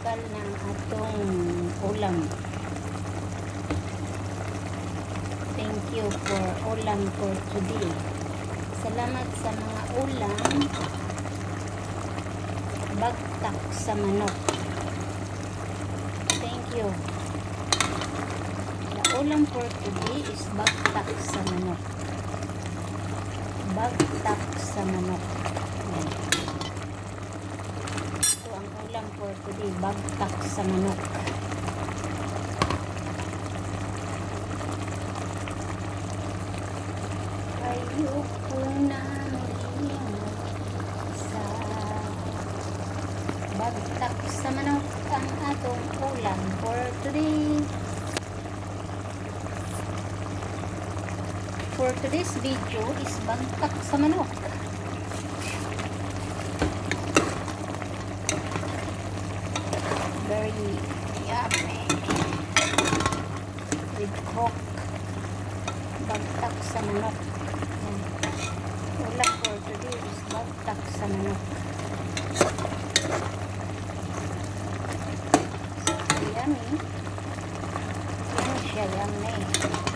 bakal ng atong ulam. Thank you for ulam for today. Salamat sa mga ulam. Bagtak sa manok. Thank you. The ulam for today is bagtak sa manok. Bagtak sa manok. Yan. Ito ang ulam for today. Bagtak sa manok. Ayoko na sa bagtak sa manok ang atong ulam for today. For today's video is bagtak sa manok. Very yummy with coke. Bagtak sa manok. Ulam for today is bagtak sa manok. Yummy. Yan siya, yummy.